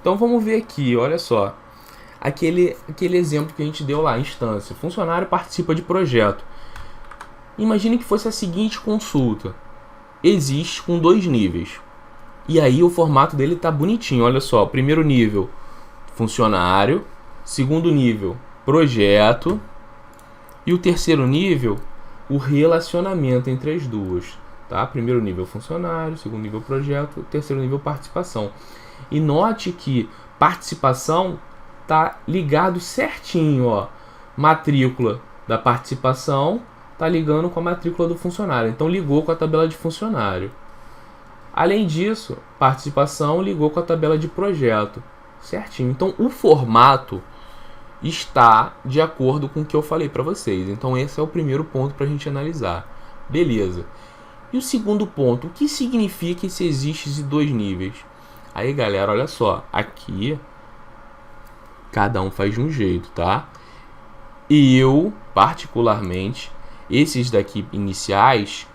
Então vamos ver aqui, olha só. Aquele exemplo que a gente deu lá, instância. Funcionário participa de projeto. Imagine que fosse a seguinte consulta. Existe com 2 níveis. E aí o formato dele tá bonitinho, olha só. Primeiro nível, funcionário. Segundo nível, projeto. E o terceiro nível, o relacionamento entre as duas. Tá? Primeiro nível, funcionário. Segundo nível, projeto. Terceiro nível, participação. E note que participação tá ligado certinho, ó. Matrícula da participação tá ligando com a matrícula do funcionário. Então ligou com a tabela de funcionário. Além disso, participação ligou com a tabela de projeto. Certinho. Então o formato está de acordo com o que eu falei para vocês. Então esse é o primeiro ponto para a gente analisar. Beleza. E o segundo ponto, o que significa se existe 2 níveis? Aí galera, olha só. Aqui cada um faz de um jeito, tá? E eu, particularmente, esses daqui iniciais,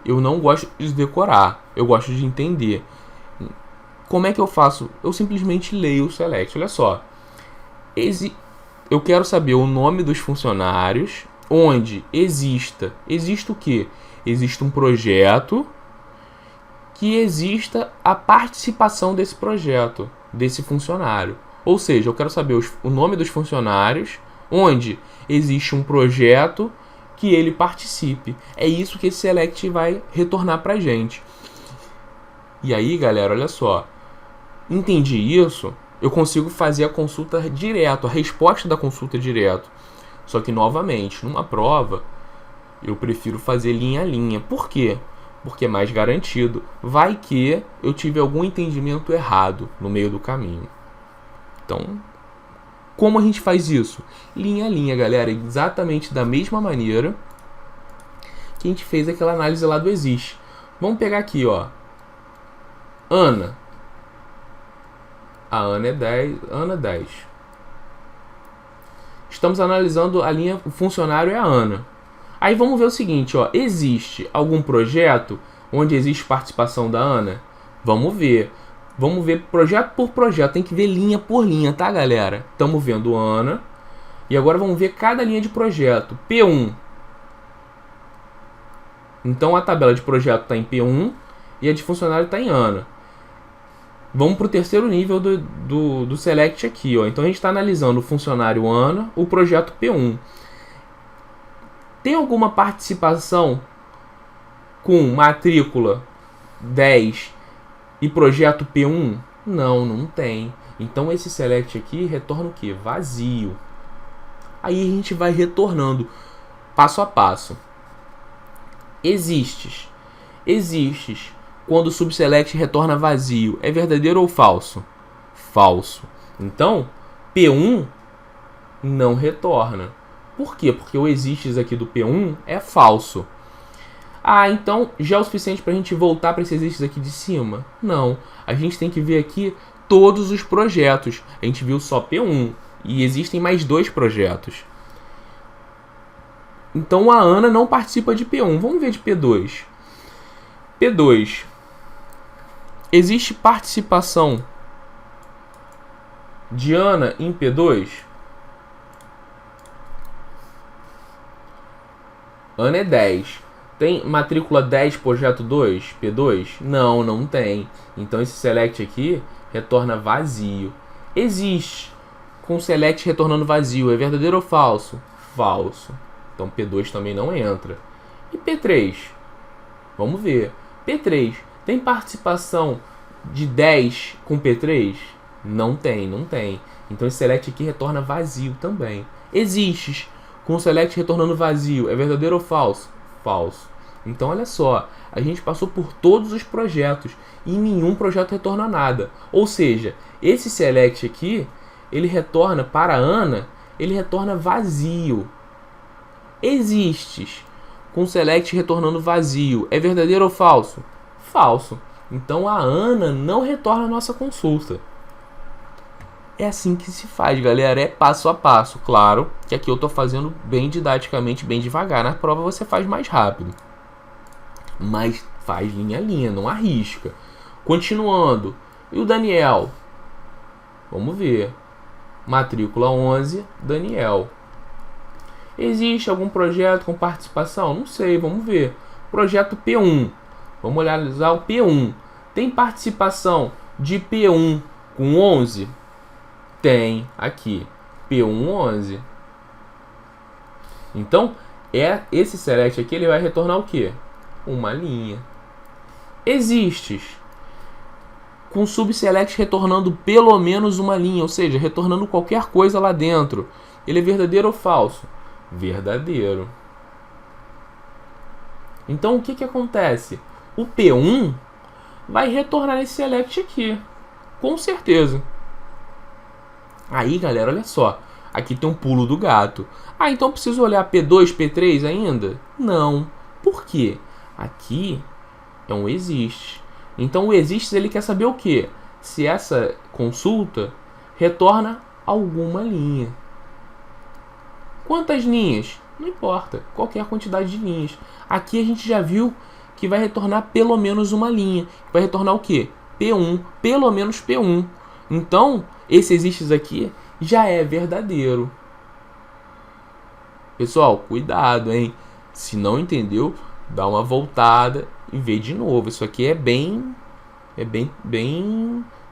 eu não gosto de decorar. Eu gosto de entender. Como é que eu faço? Eu simplesmente leio o select. Olha só. Eu quero saber o nome dos funcionários, onde exista o quê? Existe um projeto, que exista a participação desse projeto, desse funcionário. Ou seja, eu quero saber o nome dos funcionários, onde existe um projeto que ele participe. É isso que esse select vai retornar pra gente. E aí, galera, olha só. Entendi isso, eu consigo fazer a consulta direto, a resposta da consulta direto. Só que, novamente, numa prova, eu prefiro fazer linha a linha. Por quê? Porque é mais garantido. Vai que eu tive algum entendimento errado no meio do caminho. Então, como a gente faz isso? Linha a linha, galera. Exatamente da mesma maneira que a gente fez aquela análise lá do existe. Vamos pegar aqui, ó. Ana. A Ana é 10. Ana 10. Estamos analisando a linha, o funcionário é a Ana. Aí vamos ver o seguinte, ó. Existe algum projeto onde existe participação da Ana? Vamos ver. Vamos ver projeto por projeto. Tem que ver linha por linha, tá, galera? Estamos vendo Ana. E agora vamos ver cada linha de projeto. P1. Então a tabela de projeto está em P1 e a de funcionário está em Ana. Vamos para o terceiro nível do select aqui, ó. Então a gente está analisando o funcionário Ana, o projeto P1. Tem alguma participação com matrícula 10 e projeto P1? Não, não tem. Então esse select aqui retorna o quê? Vazio. Aí a gente vai retornando passo a passo. Existes. Quando o subselect retorna vazio, é verdadeiro ou falso? Falso. Então, P1 não retorna. Por quê? Porque o existes aqui do P1 é falso. Ah, então já é o suficiente para a gente voltar para esse existes aqui de cima? Não. A gente tem que ver aqui todos os projetos. A gente viu só P1 e existem mais 2 projetos. Então a Ana não participa de P1. Vamos ver de P2. P2. Existe participação de Ana em P2? Ana é 10. Tem matrícula 10, projeto 2, P2? Não, não tem. Então esse select aqui retorna vazio. Existe com select retornando vazio. É verdadeiro ou falso? Falso. Então P2 também não entra. E P3? Vamos ver. P3. Tem participação de 10 com P3? Não tem, não tem. Então esse select aqui retorna vazio também. Existes com select retornando vazio. É verdadeiro ou falso? Falso. Então olha só, a gente passou por todos os projetos e nenhum projeto retorna nada. Ou seja, esse select aqui, ele retorna para a Ana, ele retorna vazio. Existes com select retornando vazio. É verdadeiro ou falso? Falso. Então a Ana não retorna a nossa consulta. É assim que se faz, galera. É passo a passo. Claro que aqui eu estou fazendo bem didaticamente, bem devagar. Na prova você faz mais rápido. Mas faz linha a linha, não arrisca. Continuando. E o Daniel? Vamos ver. Matrícula 11, Daniel. Existe algum projeto com participação? Não sei, vamos ver. Projeto P1. Vamos olhar o P1. Tem participação de P1 com 11? Tem, aqui. P1, 11. Então, esse select aqui ele vai retornar o quê? Uma linha. Existes com subselect retornando pelo menos uma linha, ou seja, retornando qualquer coisa lá dentro. Ele é verdadeiro ou falso? Verdadeiro. Então o que acontece? O P1 vai retornar esse select aqui, com certeza. Aí, galera, olha só. Aqui tem um pulo do gato. Ah, então eu preciso olhar P2, P3 ainda? Não. Por quê? Aqui é um existe. Então o exists ele quer saber o quê? Se essa consulta retorna alguma linha. Quantas linhas? Não importa. Qualquer quantidade de linhas. Aqui a gente já viu que vai retornar pelo menos uma linha. Vai retornar o quê? P1. Pelo menos P1. Então, esse exists aqui já é verdadeiro. Pessoal, cuidado, hein? Se não entendeu, dá uma voltada e vê de novo. Isso aqui é bem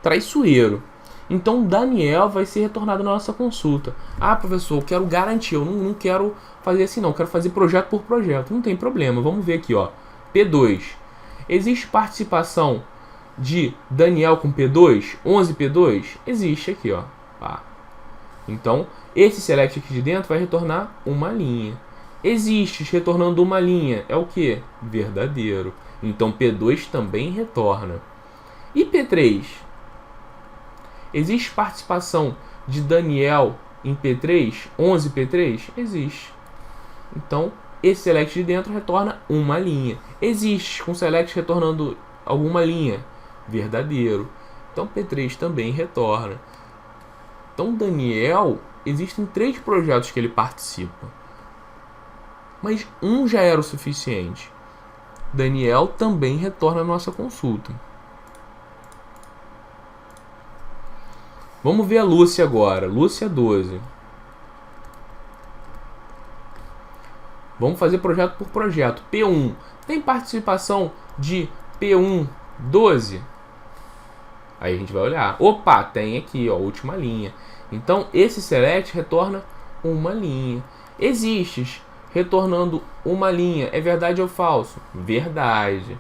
traiçoeiro. Então, Daniel vai ser retornado na nossa consulta. Ah, professor, eu quero garantir. Eu não quero fazer assim, não. Eu quero fazer projeto por projeto. Não tem problema. Vamos ver aqui, ó. P2. Existe participação de Daniel com P2? 11 P2? Existe aqui, ó. Tá. Então, esse select aqui de dentro vai retornar uma linha. Existe retornando uma linha. É o que? Verdadeiro. Então, P2 também retorna. E P3? Existe participação de Daniel em P3? 11 P3? Existe. Então, esse select de dentro retorna uma linha. Existe com select retornando alguma linha? Verdadeiro. Então, P3 também retorna. Então, Daniel, existem 3 projetos que ele participa. Mas um já era o suficiente. Daniel também retorna a nossa consulta. Vamos ver a Lúcia agora. Lúcia 12. Vamos fazer projeto por projeto. P1. Tem participação de P1 12? Aí a gente vai olhar. Opa, tem aqui, ó, última linha. Então, esse select retorna uma linha. Existes retornando uma linha. É verdade ou falso? Verdade.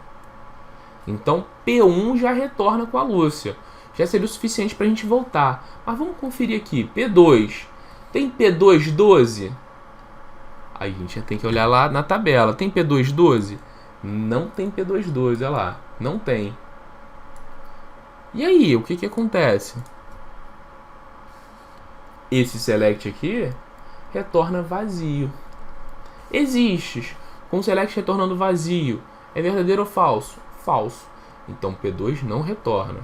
Então, P1 já retorna com a Lúcia. Já seria o suficiente para a gente voltar. Mas vamos conferir aqui. P2. Tem P2 12? Aí a gente já tem que olhar lá na tabela. Tem P2 12? Não tem P2 12, olha lá. Não tem. E aí, o que acontece? Esse select aqui retorna vazio. Existes com select retornando vazio. É verdadeiro ou falso? Falso. Então P2 não retorna.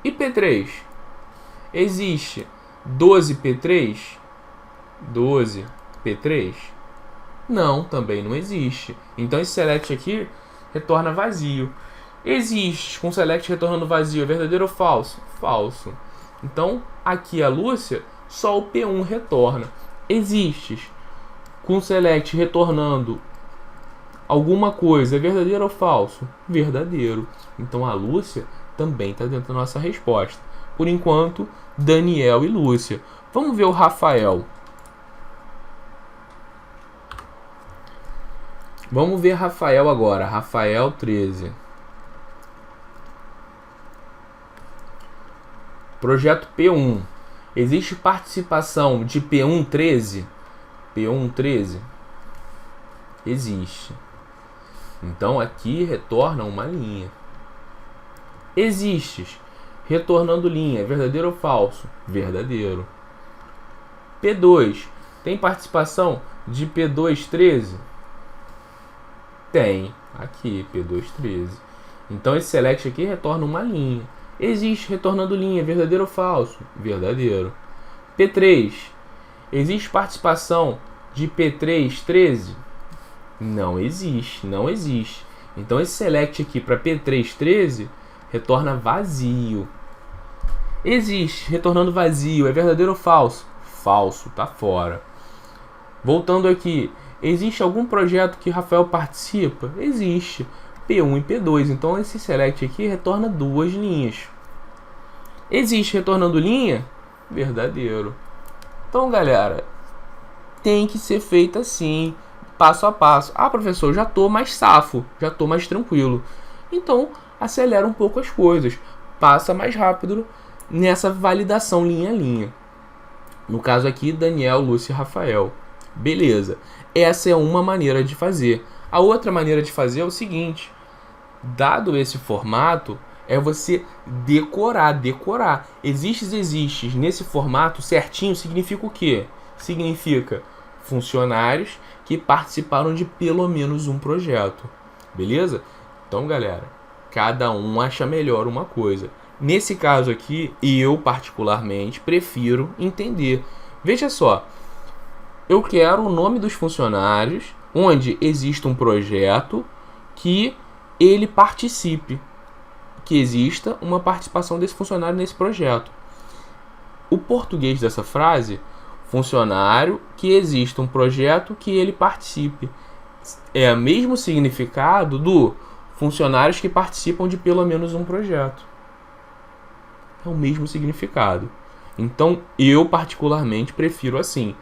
E P3? Existe 12 P3? 12 P3? Não, também não existe. Então esse select aqui retorna vazio. Existe com select retornando vazio. É verdadeiro ou falso? Falso. Então aqui a Lúcia, só o P1 retorna. Existes com select retornando alguma coisa. É verdadeiro ou falso? Verdadeiro. Então a Lúcia também está dentro da nossa resposta. Por enquanto, Daniel e Lúcia. Vamos ver o Rafael. Vamos ver Rafael agora. Rafael 13. Projeto P1. Existe participação de P1 13? P1 13? Existe. Então aqui retorna uma linha. Existes retornando linha. Verdadeiro ou falso? Verdadeiro. P2. Tem participação de P2 13? Tem. Aqui, P2 13. Então esse select aqui retorna uma linha. Existe retornando linha. Verdadeiro ou falso? Verdadeiro. P3. Existe participação de P3 13? Não existe. Não existe. Então esse select aqui para P3 13 retorna vazio. Existe, retornando vazio. É verdadeiro ou falso? Falso, tá fora. Voltando aqui. Existe algum projeto que Rafael participa? Existe. P1 e P2. Então esse select aqui retorna 2 linhas. Existe retornando linha? Verdadeiro. Então, galera, tem que ser feito assim, passo a passo. Ah, professor, já tô mais safo, já tô mais tranquilo. Então, acelera um pouco as coisas. Passa mais rápido nessa validação linha a linha. No caso aqui, Daniel, Lúcio e Rafael. Beleza. Essa é uma maneira de fazer. A outra maneira de fazer é o seguinte. Dado esse formato, é você decorar. Existes nesse formato certinho significa o quê? Significa funcionários que participaram de pelo menos um projeto. Beleza? Então, galera, cada um acha melhor uma coisa. Nesse caso aqui, eu particularmente prefiro entender. Veja só, eu quero o nome dos funcionários onde existe um projeto que ele participe, que exista uma participação desse funcionário nesse projeto. O português dessa frase, funcionário que exista um projeto que ele participe, é o mesmo significado do funcionários que participam de pelo menos um projeto. É o mesmo significado. Então, eu particularmente prefiro assim.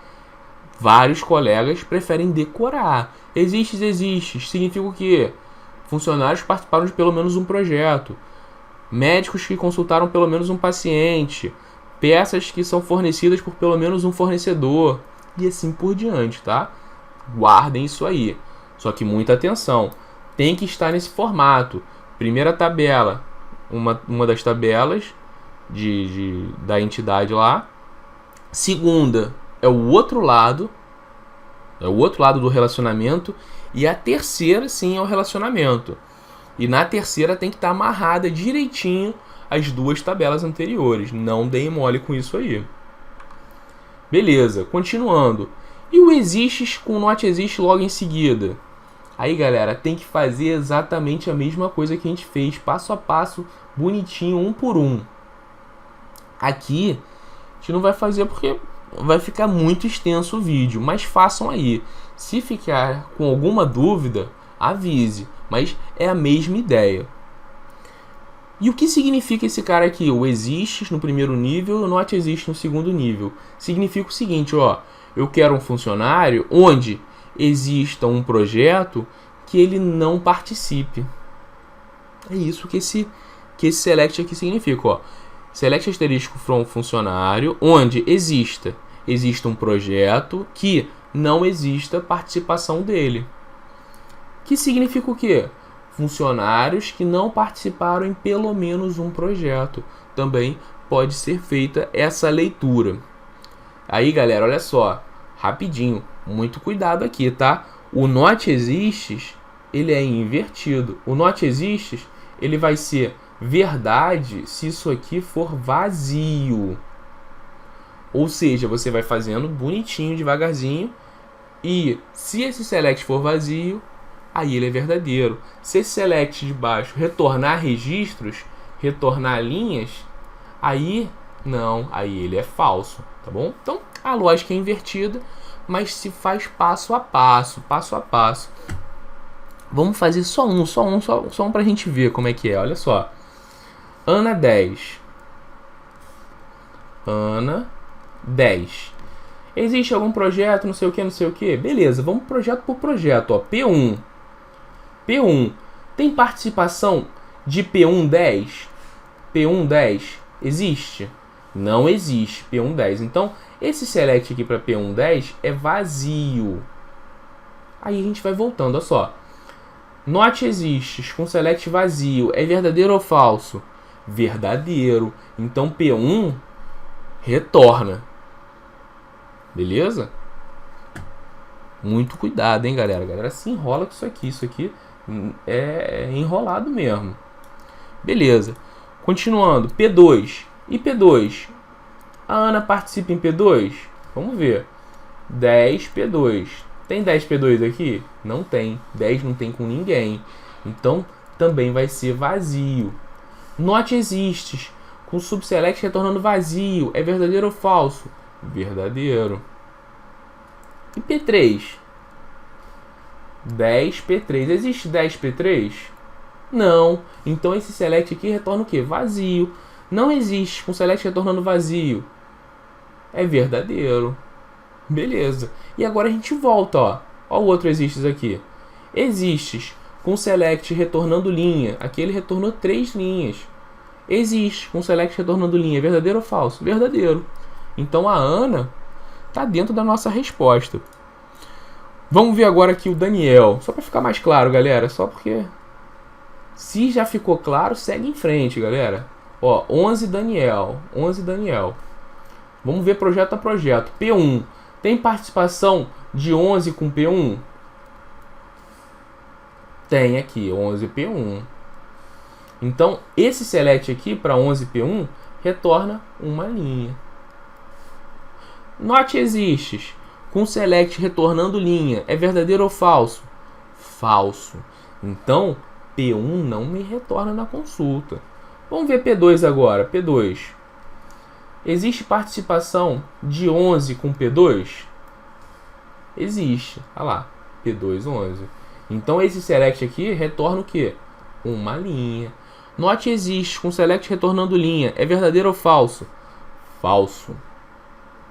Vários colegas preferem decorar. Existe. Significa o quê? Funcionários que participaram de pelo menos um projeto. Médicos que consultaram pelo menos um paciente. Peças que são fornecidas por pelo menos um fornecedor. E assim por diante, tá? Guardem isso aí. Só que muita atenção. Tem que estar nesse formato. Primeira tabela. Uma das tabelas da entidade lá. Segunda é o outro lado. É o outro lado do relacionamento. E a terceira, sim, é o relacionamento. E na terceira tem que estar amarrada direitinho as duas tabelas anteriores. Não deem mole com isso aí. Beleza, continuando. E o exists com not existe logo em seguida? Aí, galera, tem que fazer exatamente a mesma coisa que a gente fez, passo a passo, bonitinho, um por um. Aqui, a gente não vai fazer porque vai ficar muito extenso o vídeo, mas façam aí. Se ficar com alguma dúvida, avise, mas é a mesma ideia. E o que significa esse cara aqui? O exists no primeiro nível e o not existe no segundo nível. Significa o seguinte, ó, eu quero um funcionário onde exista um projeto que ele não participe. É isso que esse select aqui significa, ó. Select asterisco from funcionário onde exista um projeto que não exista participação dele. Que significa o quê? Funcionários que não participaram em pelo menos um projeto. Também pode ser feita essa leitura. Aí, galera, olha só, rapidinho, muito cuidado aqui, tá? O not exists, ele é invertido. O not exists, ele vai ser verdade se isso aqui for vazio. Ou seja, você vai fazendo bonitinho, devagarzinho. E se esse select for vazio, aí ele é verdadeiro. Se esse select de baixo retornar registros, retornar linhas, aí não, aí ele é falso, tá bom? Então a lógica é invertida, mas se faz passo a passo. Vamos fazer só um pra gente ver como é que é. Olha só. Ana 10. Ana 10. Existe algum projeto, não sei o que? Beleza, vamos projeto por projeto. Ó. P1. Tem participação de P1 10? P1 10 existe? Não existe P1 10. Então, esse select aqui para P1 10 é vazio. Aí a gente vai voltando, olha só. Not exists com select vazio é verdadeiro ou falso? Verdadeiro. Então P1 retorna. Beleza? Muito cuidado, hein, galera. A galera se enrola com isso aqui. Isso aqui é enrolado mesmo. Beleza. Continuando. P2. E P2? A Ana participa em P2? Vamos ver. 10 P2. Tem 10 P2 aqui? Não tem. 10 não tem com ninguém. Então, também vai ser vazio. Not exists com subselect retornando vazio. É verdadeiro ou falso? Verdadeiro. E P3? 10P3. Existe 10P3? Não. Então esse select aqui retorna o quê? Vazio. Não existe com select retornando vazio. É verdadeiro. Beleza. E agora a gente volta, ó. Ó o outro exists aqui. Exists com select retornando linha. Aqui ele retornou 3 linhas. Existe com select retornando linha. Verdadeiro ou falso? Verdadeiro. Então a Ana está dentro da nossa resposta. Vamos ver agora aqui o Daniel. Só para ficar mais claro, galera. Só porque... se já ficou claro, segue em frente, galera. Ó, 11 Daniel. 11 Daniel. Vamos ver projeto a projeto. P1. Tem participação de 11 com P1? Tem aqui, 11P1. Então, esse select aqui para 11P1 retorna uma linha. Not exists com select retornando linha. É verdadeiro ou falso? Falso. Então, P1 não me retorna na consulta. Vamos ver P2 agora. P2. Existe participação de 11 com P2? Existe. Olha lá. P2, 11. Então, esse select aqui retorna o quê? Uma linha. Not existe com select retornando linha. É verdadeiro ou falso? Falso.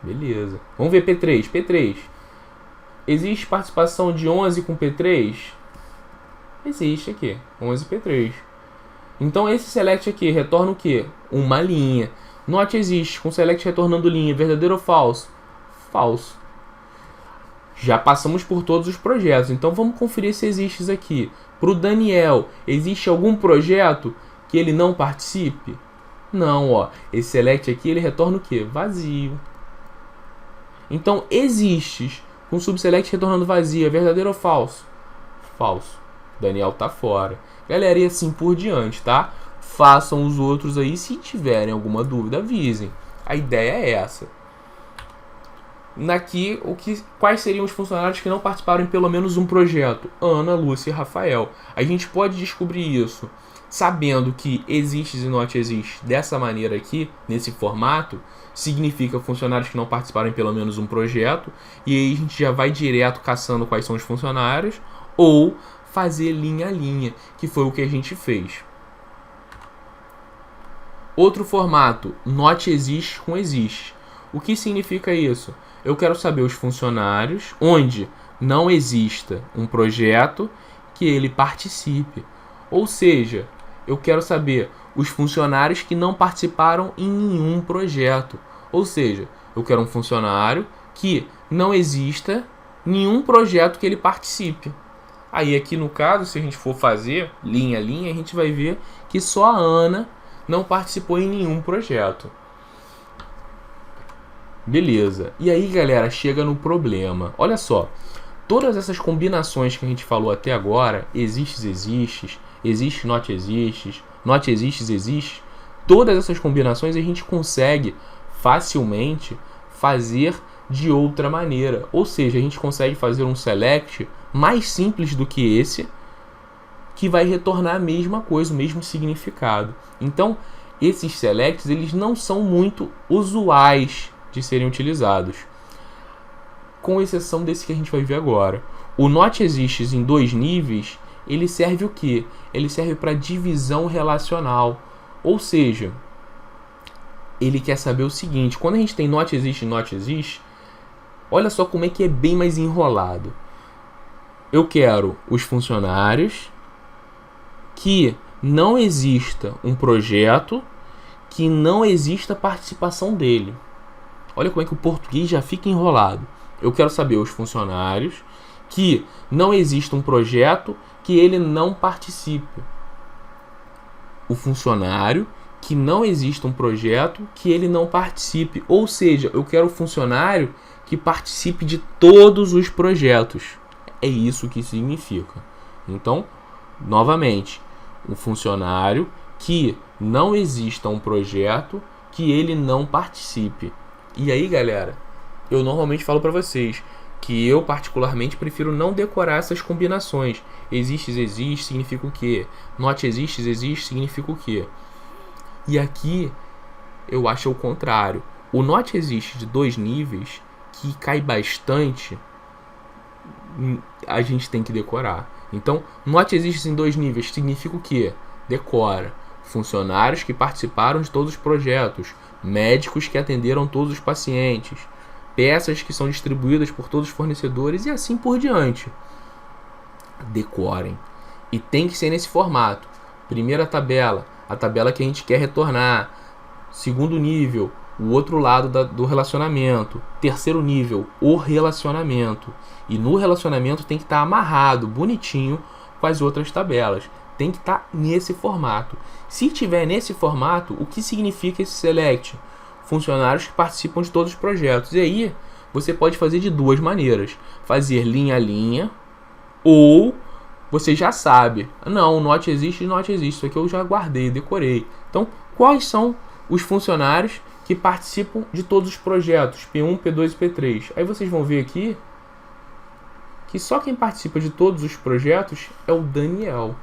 Beleza. Vamos ver P3. P3. Existe participação de 11 com P3? Existe aqui. 11P3. Então, esse select aqui retorna o quê? Uma linha. Not existe com select retornando linha. Verdadeiro ou falso? Falso. Já passamos por todos os projetos. Então, vamos conferir se existe aqui. Para o Daniel, existe algum projeto que ele não participe? Não, ó. Esse select aqui, ele retorna o quê? Vazio. Então, existe com subselect retornando vazio. É verdadeiro ou falso? Falso. Daniel tá fora. Galera, e assim por diante, tá? Façam os outros aí. Se tiverem alguma dúvida, avisem. A ideia é essa. Aqui, quais seriam os funcionários que não participaram em pelo menos um projeto? Ana, Lúcia e Rafael. A gente pode descobrir isso sabendo que existe e not existe dessa maneira aqui, nesse formato. Significa funcionários que não participaram em pelo menos um projeto. E aí a gente já vai direto caçando quais são os funcionários. Ou fazer linha a linha, que foi o que a gente fez. Outro formato, not existe com existe. O que significa isso? Eu quero saber os funcionários onde não exista um projeto que ele participe. Ou seja, eu quero saber os funcionários que não participaram em nenhum projeto. Ou seja, eu quero um funcionário que não exista nenhum projeto que ele participe. Aí aqui no caso, se a gente for fazer linha a linha, a gente vai ver que só a Ana não participou em nenhum projeto. Beleza. E aí, galera, chega no problema. Olha só. Todas essas combinações que a gente falou até agora, existes, existe, not existes, existe. Todas essas combinações a gente consegue facilmente fazer de outra maneira. Ou seja, a gente consegue fazer um select mais simples do que esse, que vai retornar a mesma coisa, o mesmo significado. Então, esses selects, eles não são muito usuais de serem utilizados, com exceção desse que a gente vai ver agora. O not exists em 2 níveis, ele serve o quê? Ele serve para divisão relacional. Ou seja, ele quer saber o seguinte: quando a gente tem not existe, olha só como é que é bem mais enrolado. Eu quero os funcionários que não exista um projeto, que não exista participação dele. Olha como é que o português já fica enrolado. Eu quero saber os funcionários que não exista um projeto que ele não participe. O funcionário que não exista um projeto que ele não participe. Ou seja, eu quero o funcionário que participe de todos os projetos. É isso que significa. Então, novamente, um funcionário que não exista um projeto que ele não participe. E aí, galera, eu normalmente falo para vocês que eu particularmente prefiro não decorar essas combinações. Existes, existe, significa o quê? Not existes, existe, significa o quê? E aqui eu acho o contrário. O not existe de 2 níveis, que cai bastante, a gente tem que decorar. Então, not existe em 2 níveis significa o quê? Decora. Funcionários que participaram de todos os projetos, médicos que atenderam todos os pacientes, peças que são distribuídas por todos os fornecedores e assim por diante. Decorem. E tem que ser nesse formato. Primeira tabela, a tabela que a gente quer retornar. Segundo nível, o outro lado do relacionamento. Terceiro nível, o relacionamento. E no relacionamento tem que estar amarrado, bonitinho, com as outras tabelas. Tem que estar nesse formato. Se tiver nesse formato, o que significa esse select? Funcionários que participam de todos os projetos. E aí, você pode fazer de 2 maneiras. Fazer linha a linha, ou você já sabe. Não, not existe, not existe. Isso aqui eu já guardei, decorei. Então, quais são os funcionários que participam de todos os projetos? P1, P2 e P3. Aí vocês vão ver aqui que só quem participa de todos os projetos é o Daniel.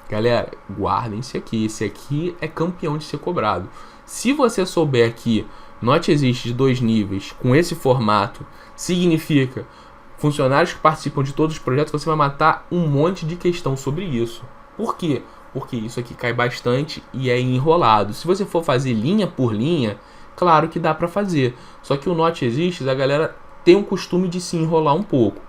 Galera, guardem esse aqui. Esse aqui é campeão de ser cobrado. Se você souber que not existe de 2 níveis com esse formato, significa funcionários que participam de todos os projetos, você vai matar um monte de questão sobre isso. Por quê? Porque isso aqui cai bastante e é enrolado. Se você for fazer linha por linha, claro que dá para fazer. Só que o not existe, a galera tem um costume de se enrolar um pouco.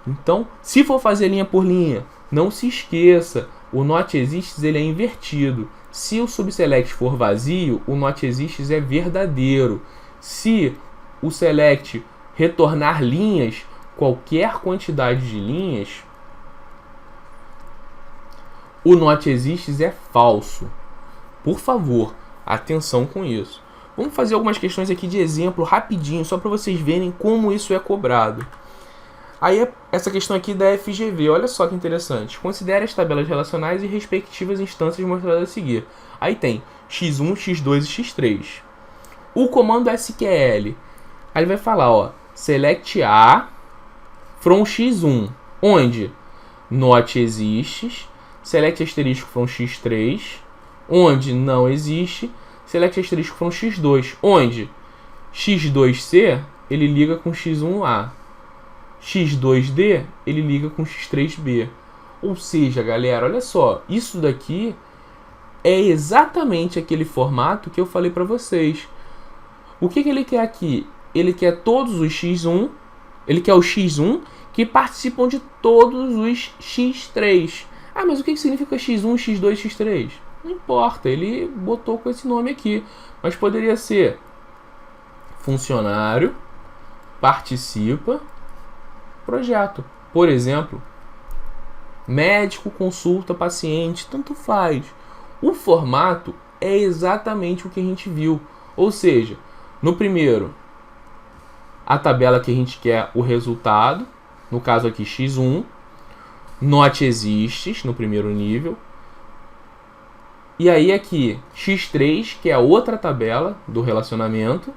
Então, se for fazer linha por linha, não se esqueça, o not exists ele é invertido. Se o subselect for vazio, o not exists é verdadeiro. Se o select retornar linhas, qualquer quantidade de linhas, o not exists é falso. Por favor, atenção com isso. Vamos fazer algumas questões aqui de exemplo rapidinho, só para vocês verem como isso é cobrado. Aí essa questão aqui da FGV, olha só que interessante. Considere as tabelas relacionais e respectivas instâncias mostradas a seguir. Aí tem x1, x2 e x3. O comando SQL, aí ele vai falar, ó, select A from x1, onde not exists, select asterisco from x3, onde não existe, select asterisco from x2, onde x2c ele liga com x1a. x2d ele liga com x3b. Ou seja, galera, olha só, isso daqui é exatamente aquele formato que eu falei para vocês. O que ele quer aqui? Ele quer todos os x1, ele quer o x1 que participam de todos os x3. Ah, mas o que significa x1, x2, x3? Não importa, ele botou com esse nome aqui. Mas poderia ser funcionário, participa, projeto. Por exemplo, médico, consulta, paciente, tanto faz. O formato é exatamente o que a gente viu. Ou seja, no primeiro, a tabela que a gente quer o resultado, no caso aqui x1, not exists no primeiro nível. E aí aqui x3, que é a outra tabela do relacionamento,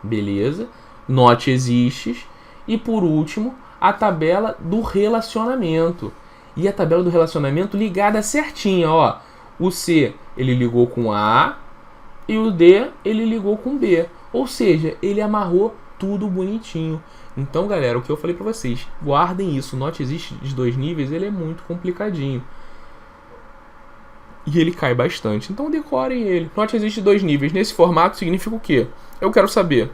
beleza, not exists. E por último, a tabela do relacionamento. E a tabela do relacionamento ligada certinha, ó. O C ele ligou com A e o D ele ligou com B. Ou seja, ele amarrou tudo bonitinho. Então, galera, o que eu falei para vocês, guardem isso. Not existe de 2 níveis, ele é muito complicadinho. E ele cai bastante. Então decorem ele. Not existe de 2 níveis. Nesse formato significa o quê? Eu quero saber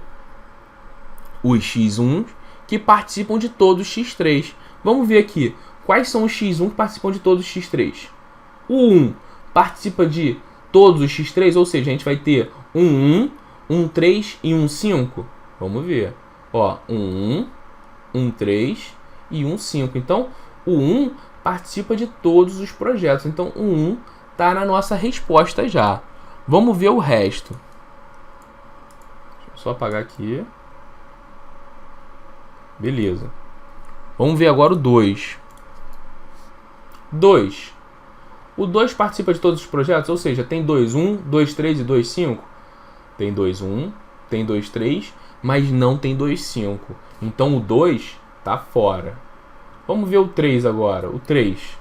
os x1 que participam de todos os x3. Vamos ver aqui. Quais são os x1 que participam de todos os x3? O 1 participa de todos os x3, ou seja, a gente vai ter um 1, um 3 e um 5. Vamos ver. Ó, um 1, um 3 e um 5. Então, o 1 participa de todos os projetos. Então, o 1 está na nossa resposta já. Vamos ver o resto. Deixa eu só apagar aqui. Beleza. Vamos ver agora o 2. 2. O 2 participa de todos os projetos, ou seja, tem 2.1, 2.3 e 2.5. Tem 2.1, tem 2.3, mas não tem 2.5. Então o 2 está fora. Vamos ver o 3 agora. O 3.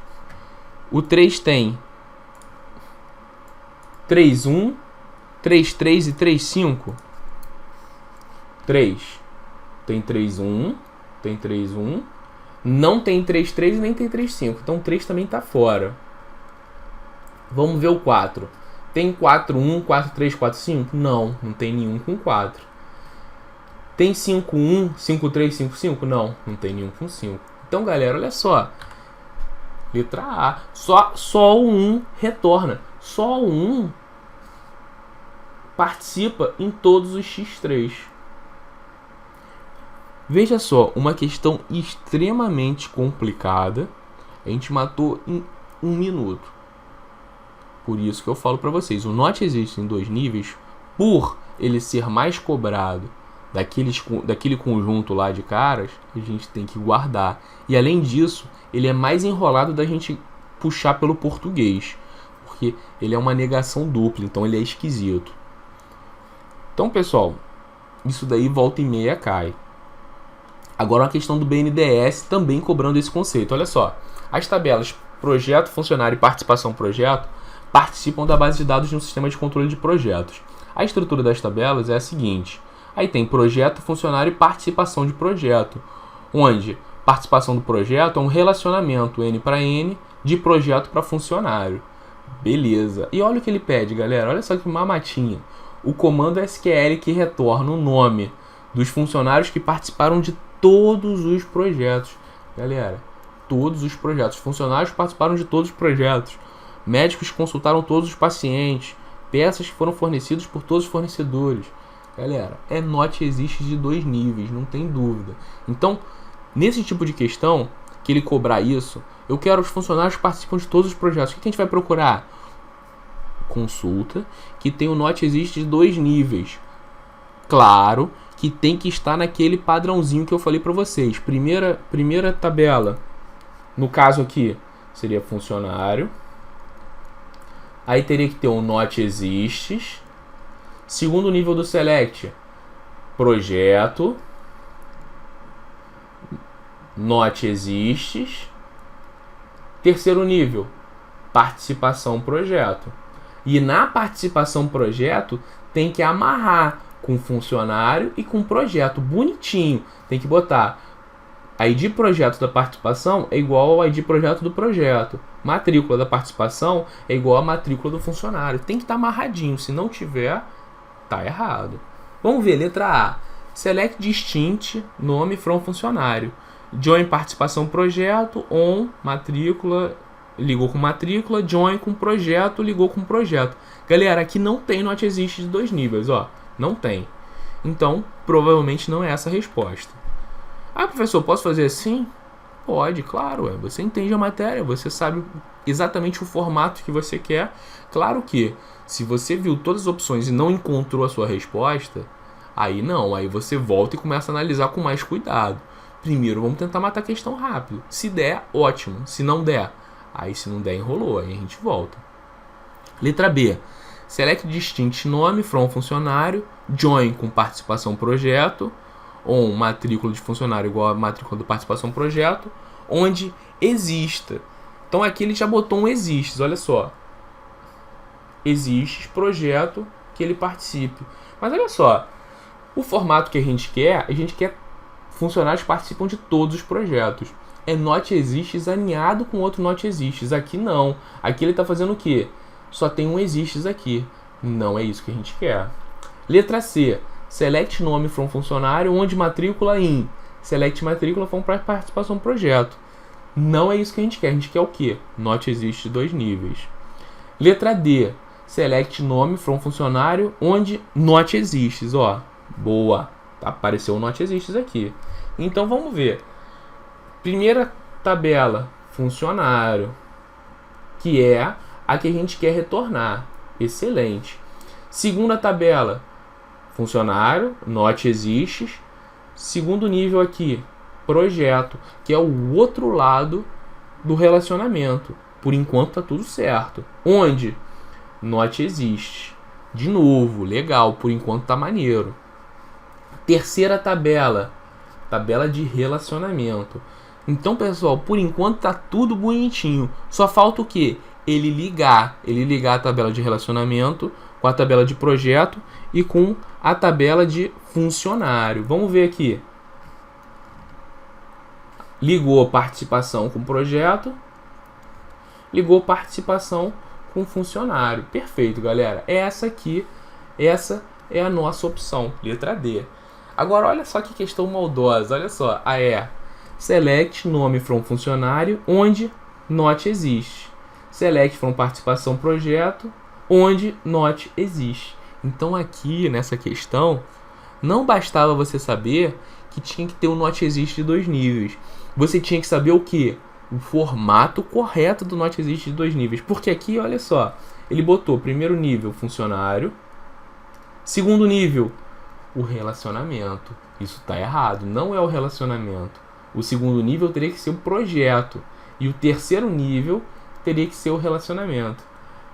O 3 tem 3-1, 3-3 e 3-5. 3. Tem 3-1, tem 3-1. Não tem 3-3 e nem tem 3-5. Então 3 também está fora. Vamos ver o 4. Tem 4-1, 4-3, 4-5? Não, não tem nenhum com 4. Tem 5-1, 5-3, 5-5? Não, não tem nenhum com 5. Então, galera, olha só. Letra A. Só o 1 retorna. Só o 1 participa em todos os X3. Veja só, uma questão extremamente complicada. A gente matou em 1 minuto. Por isso que eu falo para vocês, o NOT existe em 2 níveis, por ele ser mais cobrado daquele conjunto lá de caras, a gente tem que guardar. E além disso, ele é mais enrolado da gente puxar pelo português, porque ele é uma negação dupla, então ele é esquisito. Então, pessoal, isso daí volta e meia cai. Agora uma questão do BNDES também cobrando esse conceito. Olha só, as tabelas projeto, funcionário e participação projeto participam da base de dados de um sistema de controle de projetos. A estrutura das tabelas é a seguinte. Aí tem projeto, funcionário e participação de projeto, onde participação do projeto é um relacionamento N para N de projeto para funcionário. Beleza. E olha o que ele pede, galera. Olha só que mamatinha. O comando SQL que retorna o nome dos funcionários que participaram de todos os projetos. Galera, todos os projetos. Funcionários participaram de todos os projetos. Médicos consultaram todos os pacientes. Peças que foram fornecidas por todos os fornecedores. Galera, é NOT existe de 2 níveis, não tem dúvida. Então, nesse tipo de questão, que ele cobrar isso, eu quero os funcionários que participam de todos os projetos. O que a gente vai procurar? Consulta que tem o NOT existe de 2 níveis. Claro que tem que estar naquele padrãozinho que eu falei para vocês. Primeira tabela, no caso aqui, seria funcionário. Aí teria que ter um NOT exists. Segundo nível do select, projeto, NOT exists. Terceiro nível, participação projeto. E na participação projeto tem que amarrar com funcionário e com projeto bonitinho. Tem que botar ID projeto da participação é igual ao ID projeto do projeto. Matrícula da participação é igual a matrícula do funcionário. Tem que estar amarradinho. Se não tiver, tá errado. Vamos ver, letra A. Select distinct, nome from funcionário. Join participação projeto, on, matrícula, ligou com matrícula, join com projeto, ligou com projeto. Galera, aqui não tem NOT existe de 2 níveis, ó. Não tem. Então, provavelmente não é essa a resposta. Ah, professor, posso fazer assim? Pode, claro. Você entende a matéria, você sabe exatamente o formato que você quer. Claro que, se você viu todas as opções e não encontrou a sua resposta, aí não. Aí você volta e começa a analisar com mais cuidado. Primeiro, vamos tentar matar a questão rápido. Se der, ótimo. Se não der, aí se não der, enrolou. Aí a gente volta. Letra B. Select distinct nome from funcionário. Join com participação projeto. On matrícula de funcionário igual a matrícula de participação projeto. Onde exista. Então aqui ele já botou um exists. Olha só. Exists projeto que ele participe. Mas olha só. O formato que a gente quer funcionários que participam de todos os projetos. É NOT exists alinhado com outro NOT exists. Aqui não. Aqui ele está fazendo o quê? Só tem um exists aqui. Não é isso que a gente quer. Letra C. Select nome from funcionário, onde matrícula in. Select matrícula from participação no projeto. Não é isso que a gente quer. A gente quer o quê? NOT existe 2 níveis. Letra D. Select nome from funcionário, onde NOT exists. Ó, boa. Apareceu o NOT exists aqui. Então vamos ver. Primeira tabela, funcionário, que é a que a gente quer retornar. Excelente. Segunda tabela, funcionário, NOT exists. Segundo nível aqui, projeto, que é o outro lado do relacionamento. Por enquanto tá tudo certo. Onde? NOT existe. De novo, legal, por enquanto tá maneiro. Terceira tabela, tabela de relacionamento. Então, pessoal, por enquanto tá tudo bonitinho. Só falta o quê? ele ligar a tabela de relacionamento com a tabela de projeto e com a tabela de funcionário. Vamos ver aqui. Ligou participação com projeto, ligou participação com funcionário. Perfeito, galera. Essa é a nossa opção, letra D. Agora, olha só que questão maldosa. Olha só, a E. Select nome from funcionário, onde not existe. Select from participação projeto, onde not existe. Então, aqui, nessa questão, não bastava você saber que tinha que ter um not existe de 2 níveis. Você tinha que saber o quê? O formato correto do not existe de 2 níveis. Porque aqui, olha só, ele botou primeiro nível funcionário, segundo nível o relacionamento. Isso está errado, não é o relacionamento. O segundo nível teria que ser o projeto e o terceiro nível teria que ser o relacionamento.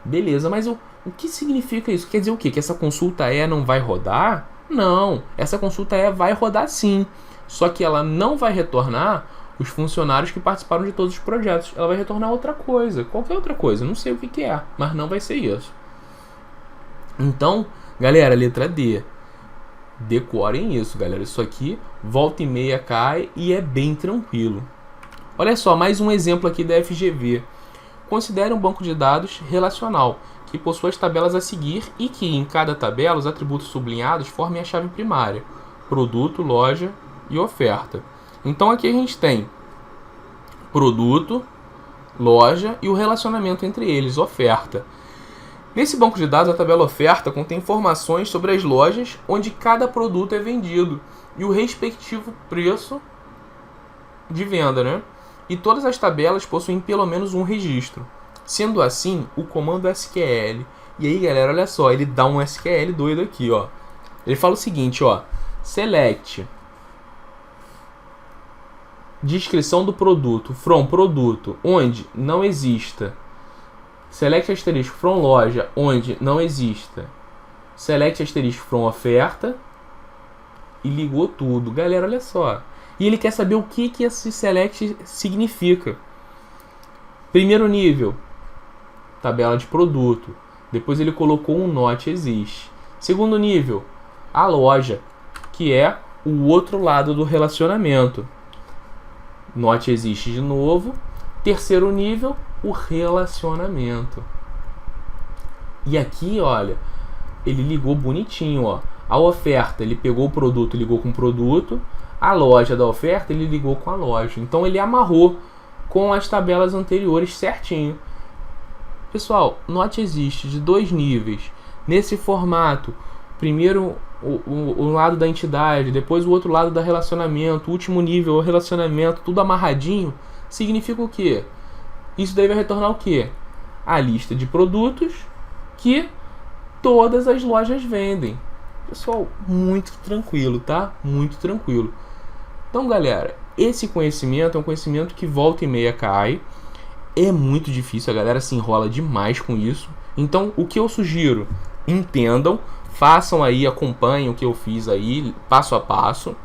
Beleza, mas o que significa isso? Quer dizer o quê? Que essa consulta E não vai rodar? Não, essa consulta E vai rodar sim, só que ela não vai retornar os funcionários que participaram de todos os projetos. Ela vai retornar outra coisa, qualquer outra coisa, não sei o que é, mas não vai ser isso. Então, galera, letra D. Decorem isso, galera. Isso aqui, volta e meia cai e é bem tranquilo. Olha só, mais um exemplo aqui da FGV. Considere um banco de dados relacional que possui as tabelas a seguir e que, em cada tabela, os atributos sublinhados formem a chave primária: produto, loja e oferta. Então aqui a gente tem produto, loja e o relacionamento entre eles, oferta. Nesse banco de dados, a tabela oferta contém informações sobre as lojas onde cada produto é vendido e o respectivo preço de venda, né? E todas as tabelas possuem pelo menos um registro. Sendo assim, o comando SQL. E aí, galera, olha só, ele dá um SQL doido aqui, ó. Ele fala o seguinte, ó: select descrição do produto from produto onde não exista. Select asterisco from loja onde não exista. Select asterisco from oferta. E ligou tudo. Galera, olha só. E ele quer saber o que esse select significa. Primeiro nível, tabela de produto. Depois ele colocou um not existe. Segundo nível, a loja, que é o outro lado do relacionamento. Not existe de novo. Terceiro nível, o relacionamento. E aqui, olha, ele ligou bonitinho, ó. A oferta, ele pegou o produto, ligou com o produto. A loja da oferta, ele ligou com a loja. Então ele amarrou com as tabelas anteriores certinho. Pessoal, not existe de 2 níveis. Nesse formato, primeiro o lado da entidade, depois o outro lado da relacionamento, o último nível, o relacionamento, tudo amarradinho, significa o quê? Isso daí vai retornar o quê? A lista de produtos que todas as lojas vendem. Pessoal, muito tranquilo, tá? Muito tranquilo. Então, galera, esse conhecimento é um conhecimento que volta e meia cai. É muito difícil, a galera se enrola demais com isso. Então, o que eu sugiro? Entendam, façam aí, acompanhem o que eu fiz aí, passo a passo.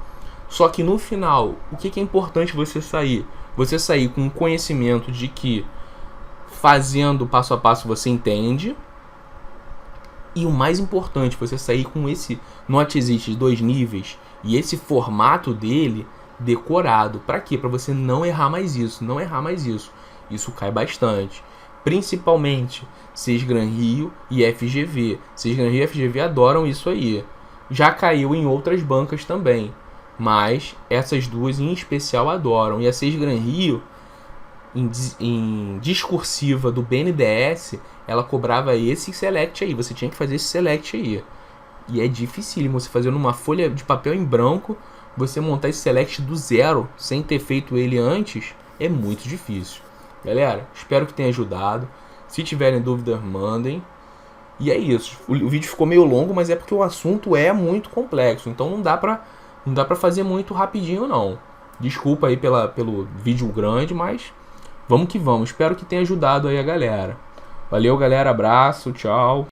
Só que no final, o que é importante você sair? Você sair com o conhecimento de que fazendo passo a passo você entende. E o mais importante, você sair com esse not existe de 2 níveis e esse formato dele decorado. Para quê? Para você não errar mais isso, não errar mais isso. Isso cai bastante. Principalmente Sesgran Rio e FGV. Sesgran Rio e FGV adoram isso aí. Já caiu em outras bancas também, mas essas duas em especial adoram. E a Sesgran Rio, em discursiva do BNDES, ela cobrava esse select aí. Você tinha que fazer esse select aí. E é dificílimo você fazer numa folha de papel em branco, você montar esse select do zero, sem ter feito ele antes, é muito difícil. Galera, espero que tenha ajudado. Se tiverem dúvidas, mandem. E é isso. O vídeo ficou meio longo, mas é porque o assunto é muito complexo. Então não dá pra fazer muito rapidinho, não. Desculpa aí pelo vídeo grande, mas vamos que vamos. Espero que tenha ajudado aí a galera. Valeu, galera. Abraço. Tchau.